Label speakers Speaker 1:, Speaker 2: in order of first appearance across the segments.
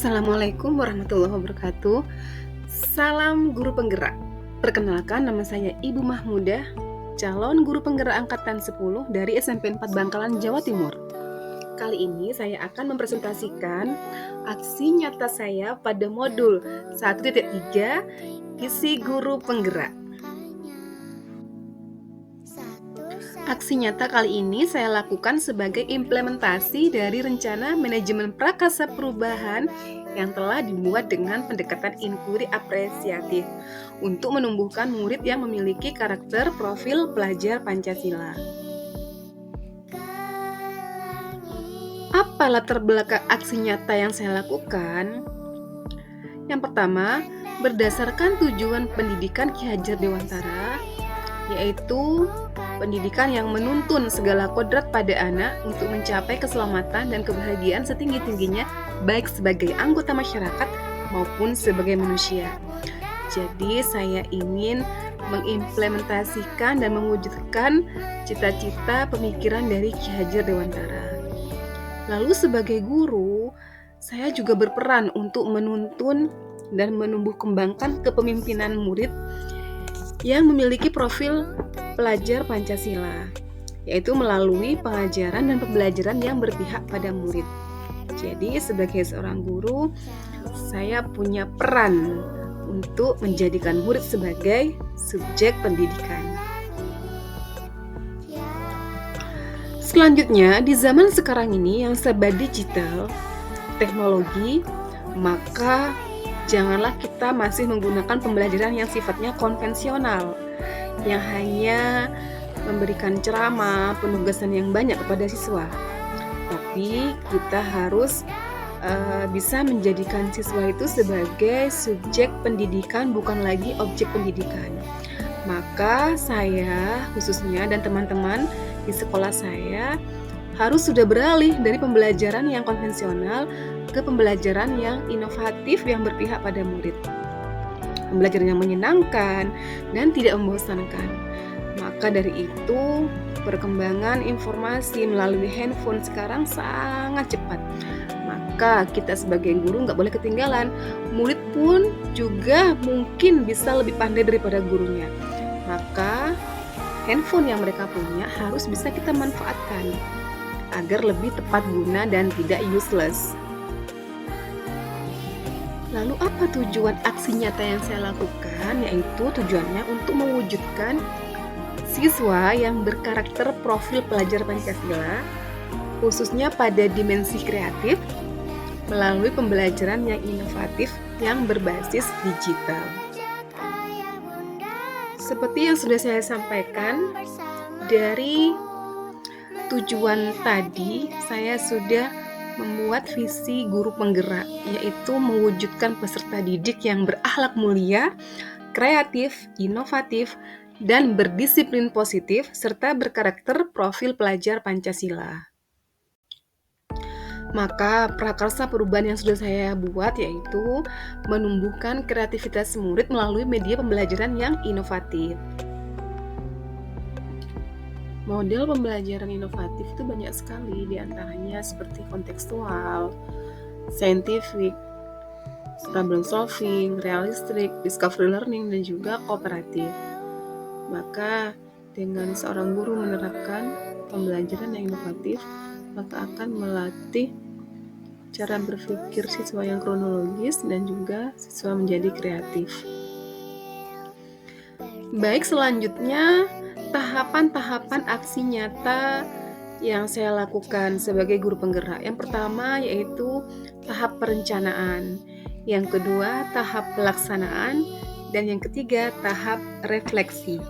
Speaker 1: Assalamualaikum warahmatullahi wabarakatuh. Salam guru penggerak. Perkenalkan, nama saya Ibu Mahmudah, calon guru penggerak angkatan 10 dari SMP 4 Bangkalan, Jawa Timur. Kali ini saya akan mempresentasikan aksi nyata saya pada modul 1.3 Gizi Guru Penggerak. Aksi nyata kali ini saya lakukan sebagai implementasi dari rencana manajemen prakarsa perubahan yang telah dibuat dengan pendekatan inquiry apresiatif untuk menumbuhkan murid yang memiliki karakter profil pelajar Pancasila. Apa latar belakang aksi nyata yang saya lakukan? Yang pertama, berdasarkan tujuan pendidikan Ki Hajar Dewantara, yaitu pendidikan yang menuntun segala kodrat pada anak untuk mencapai keselamatan dan kebahagiaan setinggi-tingginya, baik sebagai anggota masyarakat maupun sebagai manusia. Jadi saya ingin mengimplementasikan dan mewujudkan cita-cita pemikiran dari Ki Hajar Dewantara. Lalu sebagai guru, saya juga berperan untuk menuntun dan menumbuh kembangkan kepemimpinan murid yang memiliki profil pelajar Pancasila, yaitu melalui pengajaran dan pembelajaran yang berpihak pada murid. Jadi sebagai seorang guru, saya punya peran untuk menjadikan murid sebagai subjek pendidikan. Selanjutnya, di zaman sekarang ini yang serba digital, teknologi, maka janganlah kita masih menggunakan pembelajaran yang sifatnya konvensional, yang hanya memberikan ceramah, penugasan yang banyak kepada siswa. Tapi kita harus bisa menjadikan siswa itu sebagai subjek pendidikan, bukan lagi objek pendidikan. Maka saya khususnya dan teman-teman di sekolah saya harus sudah beralih dari pembelajaran yang konvensional ke pembelajaran yang inovatif yang berpihak pada murid. Pembelajaran yang menyenangkan dan tidak membosankan. Maka dari itu, perkembangan informasi melalui handphone sekarang sangat cepat. Maka kita sebagai guru nggak boleh ketinggalan. Murid pun juga mungkin bisa lebih pandai daripada gurunya. Maka handphone yang mereka punya harus bisa kita manfaatkan agar lebih tepat guna dan tidak useless. Lalu apa tujuan aksi nyata yang saya lakukan? Yaitu tujuannya untuk mewujudkan siswa yang berkarakter profil pelajar Pancasila, khususnya pada dimensi kreatif, melalui pembelajaran yang inovatif yang berbasis digital. Seperti yang sudah saya sampaikan, dari tujuan tadi saya sudah membuat visi guru penggerak, yaitu mewujudkan peserta didik yang berakhlak mulia, kreatif, inovatif, dan berdisiplin positif, serta berkarakter profil pelajar Pancasila. Maka prakarsa perubahan yang sudah saya buat yaitu menumbuhkan kreativitas murid melalui media pembelajaran yang inovatif. Model pembelajaran inovatif itu banyak sekali, diantaranya seperti kontekstual, scientific, problem solving, realistic, discovery learning, dan juga kooperatif. Maka dengan seorang guru menerapkan pembelajaran yang inovatif, maka akan melatih cara berpikir siswa yang kronologis dan juga siswa menjadi kreatif. Baik, selanjutnya tahapan-tahapan aksi nyata yang saya lakukan sebagai guru penggerak. Yang pertama yaitu tahap perencanaan, yang kedua tahap pelaksanaan, dan yang ketiga tahap refleksi.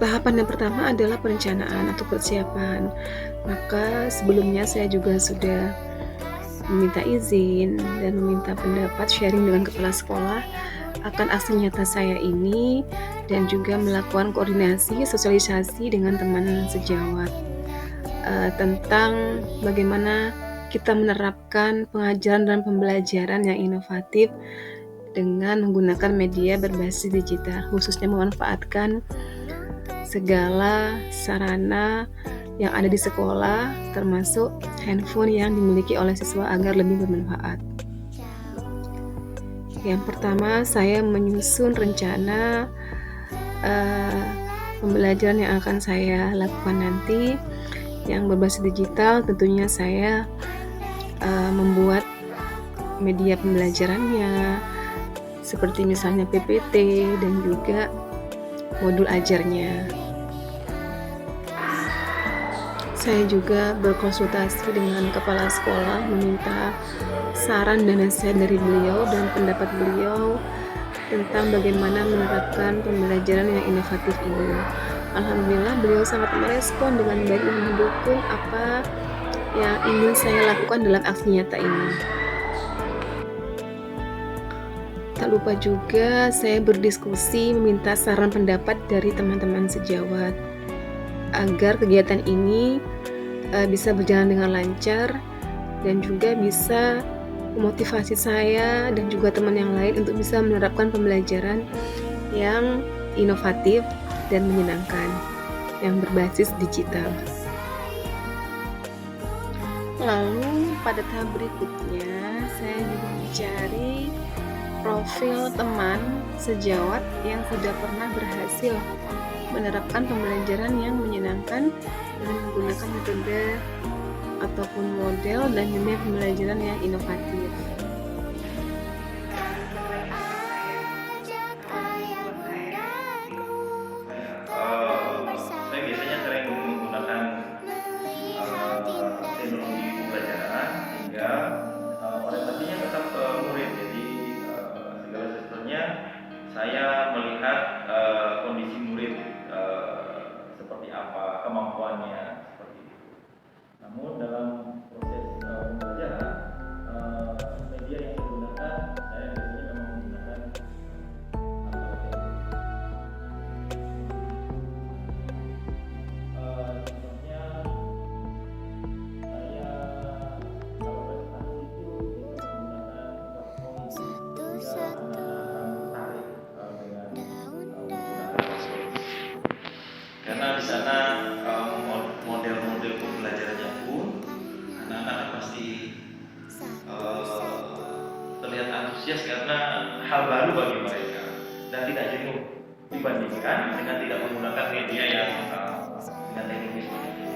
Speaker 1: Tahapan yang pertama adalah perencanaan atau persiapan. Maka sebelumnya saya juga sudah meminta izin dan meminta pendapat sharing dengan kepala sekolah akan aksi nyata saya ini, dan juga melakukan koordinasi sosialisasi dengan teman sejawat tentang bagaimana kita menerapkan pengajaran dan pembelajaran yang inovatif dengan menggunakan media berbasis digital, khususnya memanfaatkan segala sarana yang ada di sekolah, termasuk handphone yang dimiliki oleh siswa agar lebih bermanfaat. Yang pertama, saya menyusun rencana pembelajaran yang akan saya lakukan nanti yang berbasis digital. Tentunya saya membuat media pembelajarannya seperti misalnya PPT dan juga modul ajarnya. Saya juga berkonsultasi dengan kepala sekolah meminta saran dan nasihat dari beliau dan pendapat beliau tentang bagaimana menerapkan pembelajaran yang inovatif ini. Alhamdulillah beliau sangat merespon dengan baik dan mendukung apa yang ingin saya lakukan dalam aksi nyata ini. Tak lupa juga saya berdiskusi meminta saran pendapat dari teman-teman sejawat agar kegiatan ini bisa berjalan dengan lancar dan juga bisa memotivasi saya dan juga teman yang lain untuk bisa menerapkan pembelajaran yang inovatif dan menyenangkan yang berbasis digital. Lalu pada tahap berikutnya saya juga mencari profil teman sejawat yang sudah pernah berhasil menerapkan pembelajaran yang menyenangkan dengan menggunakan metode ataupun model dan dunia pembelajaran yang inovatif.
Speaker 2: Saya biasanya sering menggunakan teknologi pembelajaran sehingga orientasinya tetap ke murid. Jadi segala sesuatunya saya melihat kondisi murid seperti apa, kemampuannya seperti itu. Namun dalam proses pembelajaran media yang saya gunakan, saya biasanya memang menggunakan contohnya saya kalau presentasi itu biasanya menggunakan karena di sana model-model pembelajarannya pun anak-anak pasti terlihat antusias karena hal baru bagi mereka dan tidak jenuh dibandingkan dengan tidak menggunakan media yang dengan teknologi seperti itu.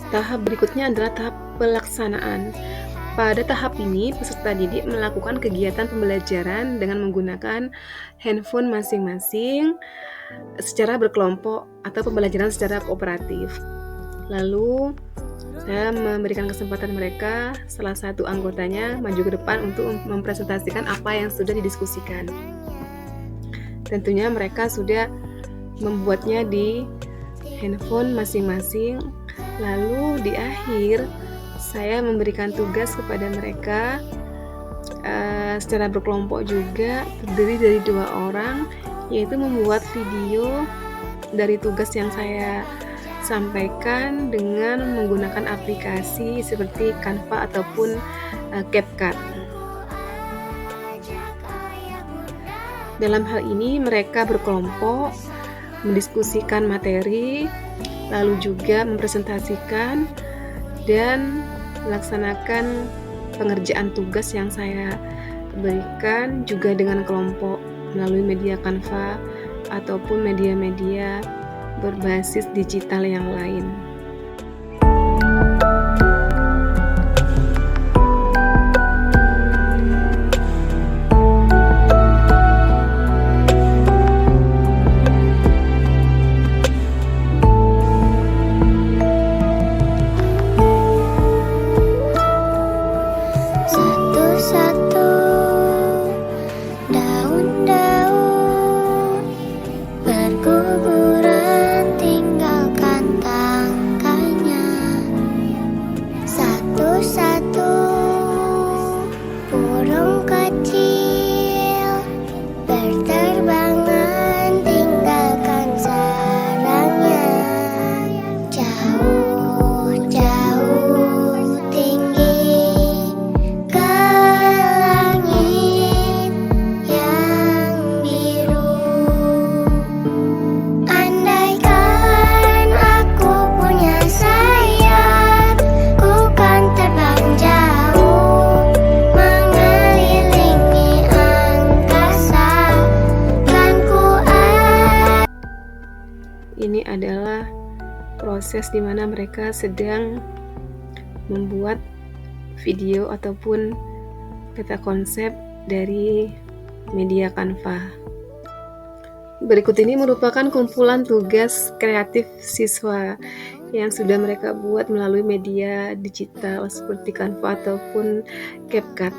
Speaker 1: Tahap berikutnya adalah tahap pelaksanaan. Pada tahap ini, peserta didik melakukan kegiatan pembelajaran dengan menggunakan handphone masing-masing secara berkelompok atau pembelajaran secara kooperatif. Lalu, saya memberikan kesempatan mereka, salah satu anggotanya, maju ke depan untuk mempresentasikan apa yang sudah didiskusikan. Tentunya mereka sudah membuatnya di handphone masing-masing. Lalu di akhir saya memberikan tugas kepada mereka secara berkelompok juga, terdiri dari 2 orang, yaitu membuat video dari tugas yang saya sampaikan dengan menggunakan aplikasi seperti Canva ataupun CapCut. Dalam hal ini mereka berkelompok mendiskusikan materi, lalu juga mempresentasikan dan melaksanakan pengerjaan tugas yang saya berikan juga dengan kelompok melalui media Canva ataupun media-media berbasis digital yang lain.
Speaker 3: Satu-satu daun-daun
Speaker 1: proses di mana mereka sedang membuat video ataupun peta konsep dari media Canva. Berikut ini merupakan kumpulan tugas kreatif siswa yang sudah mereka buat melalui media digital seperti Canva ataupun CapCut.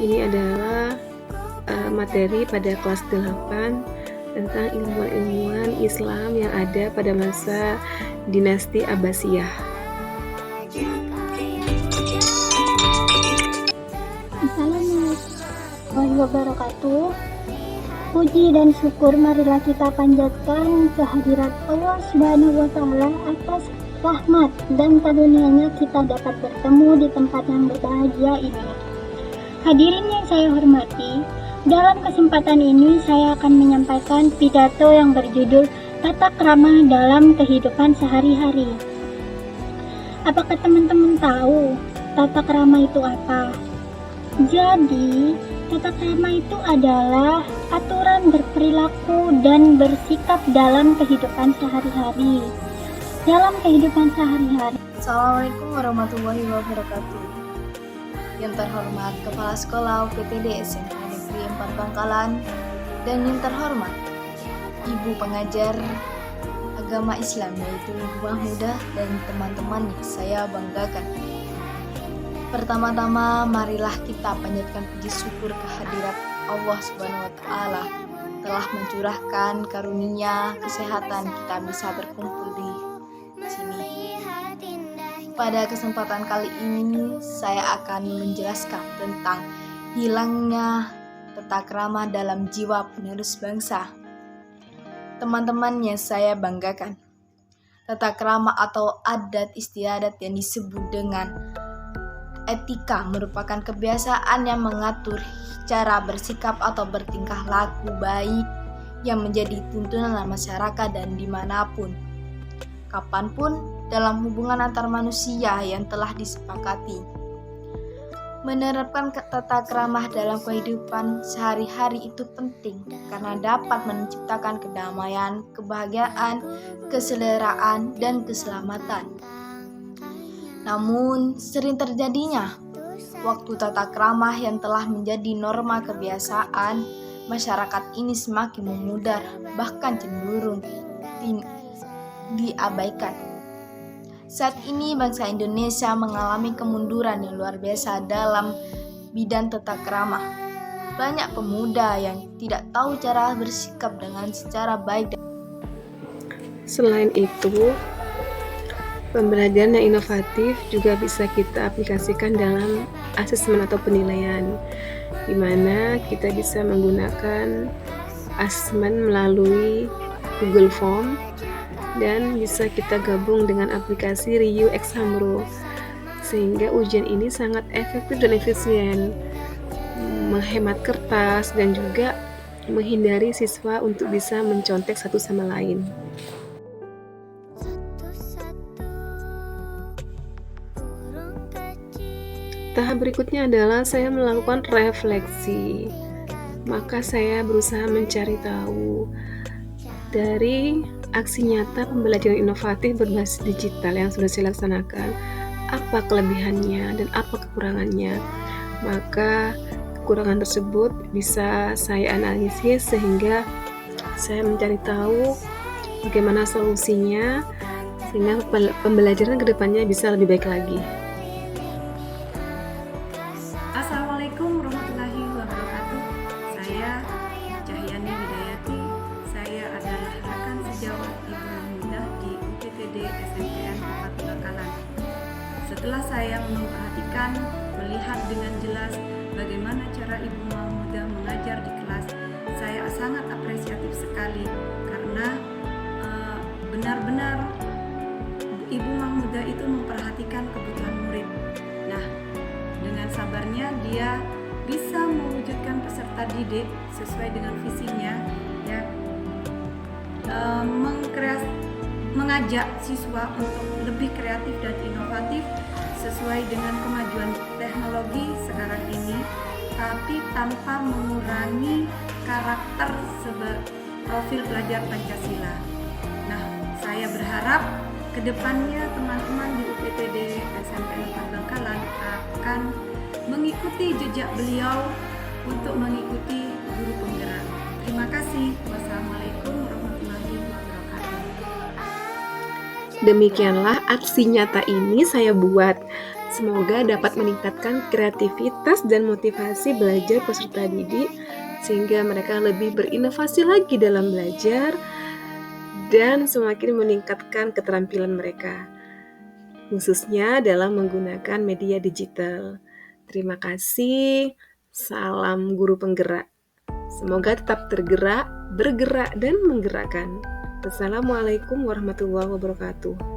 Speaker 1: Ini adalah materi pada kelas 8 tentang ilmuwan-ilmuwan Islam yang ada pada masa dinasti Abbasiyah.
Speaker 3: Assalamualaikum warahmatullahi wabarakatuh. Puji dan syukur marilah kita panjatkan kehadirat Allah Subhanahu wa Ta'ala atas rahmat dan karunia-Nya kita dapat bertemu di tempat yang berbahagia ini. Hadirin yang saya hormati, dalam kesempatan ini saya akan menyampaikan pidato yang berjudul Tata Krama dalam Kehidupan Sehari-hari. Apakah teman-teman tahu tata krama itu apa? Jadi, tata krama itu adalah aturan berperilaku dan bersikap dalam kehidupan sehari-hari.
Speaker 4: Assalamualaikum warahmatullahi wabarakatuh. Yang terhormat Kepala Sekolah UPTD SMA Negeri 4 Bangkalan dan yang terhormat Ibu Pengajar Agama Islam yaitu Ibu Mahmudah dan teman-teman yang saya banggakan. Pertama-tama marilah kita panjatkan puji syukur kehadirat Allah Subhanahu wa Ta'ala telah mencurahkan karunia kesehatan kita bisa berkumpul di sini. Pada kesempatan kali ini saya akan menjelaskan tentang hilangnya tata krama dalam jiwa penerus bangsa. Teman-teman yang saya banggakan, tata krama atau adat istiadat yang disebut dengan etika merupakan kebiasaan yang mengatur cara bersikap atau bertingkah laku baik yang menjadi tuntunan masyarakat dan dimanapun, kapanpun dalam hubungan antar manusia yang telah disepakati. Menerapkan tata krama dalam kehidupan sehari-hari itu penting karena dapat menciptakan kedamaian, kebahagiaan, keseleraan, dan keselamatan. Namun, sering terjadinya waktu tata krama yang telah menjadi norma kebiasaan, masyarakat ini semakin memudar, bahkan cenderung diabaikan. Saat ini bangsa Indonesia mengalami kemunduran yang luar biasa dalam bidang tata krama. Banyak pemuda yang tidak tahu cara bersikap dengan secara baik.
Speaker 1: Selain itu, pembelajaran yang inovatif juga bisa kita aplikasikan dalam asesmen atau penilaian, di mana kita bisa menggunakan asesmen melalui Google Form dan bisa kita gabung dengan aplikasi Ryu Examro, sehingga ujian ini sangat efektif dan efisien, menghemat kertas dan juga menghindari siswa untuk bisa mencontek satu sama lain. Tahap berikutnya adalah saya melakukan refleksi. Maka saya berusaha mencari tahu dari aksi nyata pembelajaran inovatif berbasis digital yang sudah saya laksanakan, apa kelebihannya dan apa kekurangannya. Maka kekurangan tersebut bisa saya analisis sehingga saya mencari tahu bagaimana solusinya sehingga pembelajaran kedepannya bisa lebih baik lagi.
Speaker 5: Assalamualaikum warahmatullahi wabarakatuh. Saya Cahyani Widayati. Saya adalah rekan sejawat Ibu Mahmudah di UPTD SMPN 4 Bangkalan. Setelah saya memperhatikan, melihat dengan jelas bagaimana cara Ibu Mahmudah mengajar di kelas, saya sangat apresiatif sekali karena benar-benar Ibu Mahmudah itu memperhatikan kebutuhan murid. Nah, dengan sabarnya dia bisa mewujudkan peserta didik sesuai dengan visinya, ya, mengajak siswa untuk lebih kreatif dan inovatif sesuai dengan kemajuan teknologi sekarang ini, tapi tanpa mengurangi karakter profil pelajar Pancasila. Nah, saya berharap kedepannya teman-teman di UPTD SMPN 4 Bangkalan akan mengikuti jejak beliau untuk mengikuti guru penggerak. Terima kasih. Wassalamualaikum warahmatullahi wabarakatuh.
Speaker 1: Demikianlah aksi nyata ini saya buat. Semoga dapat meningkatkan kreativitas dan motivasi belajar peserta didik sehingga mereka lebih berinovasi lagi dalam belajar dan semakin meningkatkan keterampilan mereka, khususnya dalam menggunakan media digital. Terima kasih. Salam guru penggerak. Semoga tetap tergerak, bergerak, dan menggerakkan. Wassalamualaikum warahmatullahi wabarakatuh.